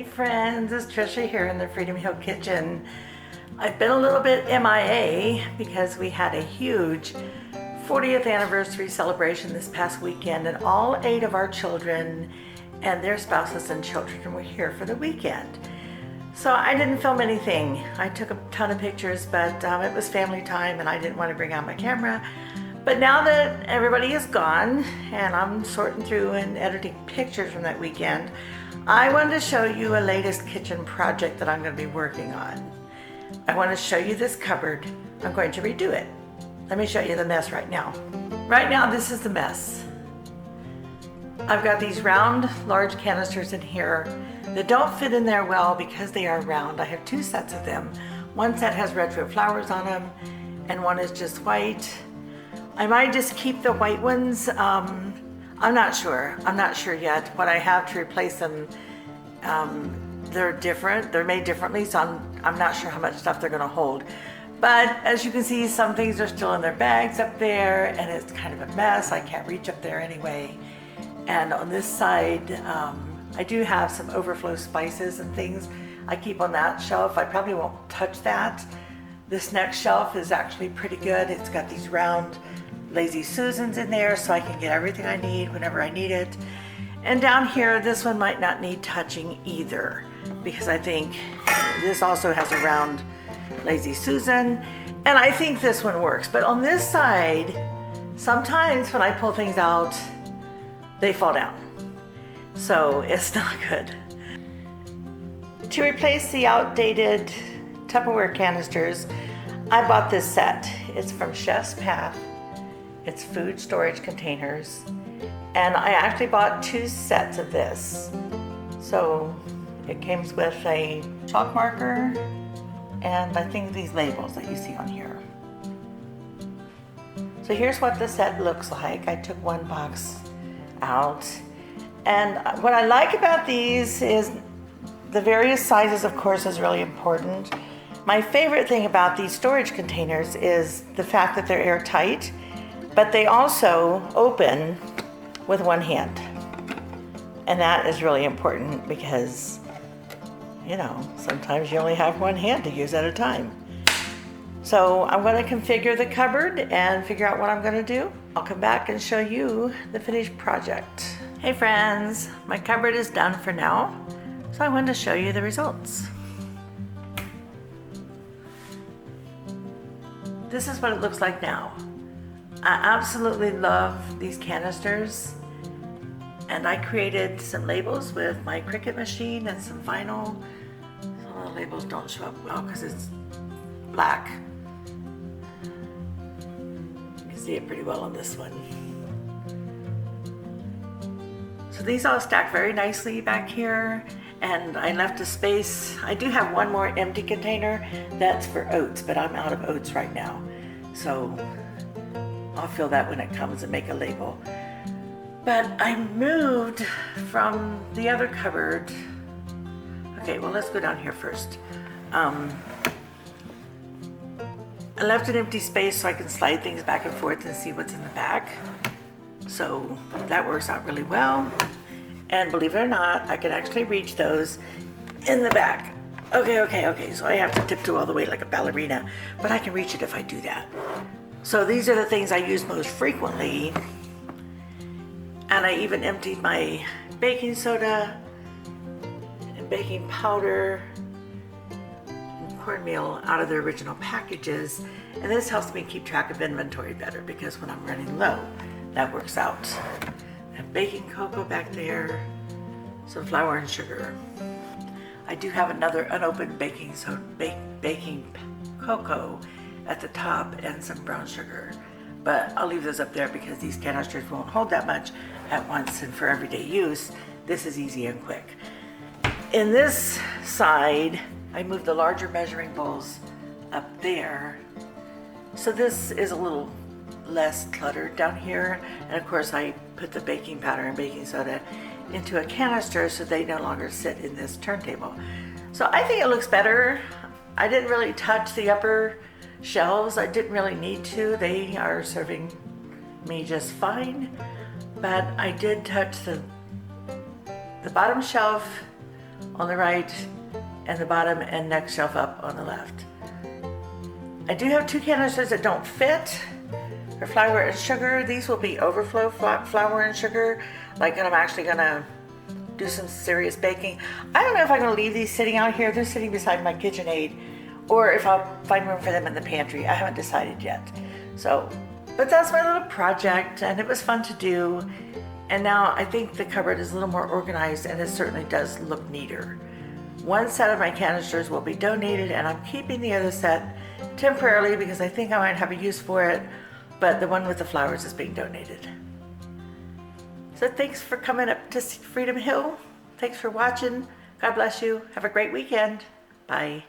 Hey friends, it's Trisha here in the Freedom Hill Kitchen. I've been a little bit MIA because we had a huge 40th anniversary celebration this past weekend, and all 8 of our children and their spouses and children were here for the weekend. So I didn't film anything. I took a ton of pictures, but it was family time and I didn't want to bring out my camera. But now that everybody is gone and I'm sorting through and editing pictures from that weekend, I wanted to show you a latest kitchen project that I'm going to be working on. I want to show you this cupboard. I'm going to redo it. Let me show you the mess right now. Right now, this is the mess. I've got these round, large canisters in here that don't fit in there well because they are round. I have 2 sets of them. One set has retro flowers on them and one is just white. I might just keep the white ones. I'm not sure. I'm not sure yet. What I have to replace them, they're different. They're made differently, so I'm not sure how much stuff they're going to hold. But as you can see, some things are still in their bags up there, and it's kind of a mess. I can't reach up there anyway. And on this side, I do have some overflow spices and things I keep on that shelf. I probably won't touch that. This next shelf is actually pretty good. It's got these round Lazy Susans in there, so I can get everything I need whenever I need it. And down here, this one might not need touching either, because I think this also has a round Lazy Susan, and I think this one works. But on this side, sometimes when I pull things out, they fall down. So it's not good. To replace the outdated Tupperware canisters, I bought this set. It's from Chef's Path. It's food storage containers, and I actually bought 2 sets of this. So it comes with a chalk marker and I think these labels that you see on here. So here's what the set looks like. I took one box out, and what I like about these is the various sizes, of course, is really important. My favorite thing about these storage containers is the fact that they're airtight, but they also open with one hand. And that is really important because, you know, sometimes you only have one hand to use at a time. So I'm going to configure the cupboard and figure out what I'm going to do. I'll come back and show you the finished project. Hey friends, my cupboard is done for now, so I wanted to show you the results. This is what it looks like now. I absolutely love these canisters, and I created some labels with my Cricut machine and some vinyl. Some of the labels don't show up well because it's black. You can see it pretty well on this one. So these all stack very nicely back here, and I left a space. I do have one more empty container that's for oats, but I'm out of oats right now. So I'll fill that when it comes and make a label. But I moved from the other cupboard. Okay, well, let's go down here first. I left an empty space so I can slide things back and forth and see what's in the back. So that works out really well. And believe it or not, I can actually reach those in the back. Okay, so I have to tiptoe all the way like a ballerina, but I can reach it if I do that. So these are the things I use most frequently. And I even emptied my baking soda and baking powder and cornmeal out of their original packages. And this helps me keep track of inventory better because when I'm running low, that works out. I have baking cocoa back there, some flour and sugar. I do have another unopened baking cocoa at the top and some brown sugar, but I'll leave those up there because these canisters won't hold that much at once, and for everyday use this is easy and quick. In this side, I moved the larger measuring bowls up there, so this is a little less cluttered down here. And of course I put the baking powder and baking soda into a canister so they no longer sit in this turntable. So I think it looks better. I didn't really touch the upper shelves. I didn't really need to. They are serving me just fine. But I did touch the bottom shelf on the right, and the bottom and next shelf up on the left. I do have 2 canisters that don't fit for flour and sugar. These will be overflow flour and sugar, like I'm actually gonna do some serious baking. I don't know if I'm gonna leave these sitting out here. They're sitting beside my KitchenAid, or if I'll find room for them in the pantry. I haven't decided yet. So, but that's my little project, and it was fun to do. And now I think the cupboard is a little more organized, and it certainly does look neater. One set of my canisters will be donated, and I'm keeping the other set temporarily because I think I might have a use for it, but the one with the flowers is being donated. So thanks for coming up to Freedom Hill. Thanks for watching. God bless you. Have a great weekend. Bye.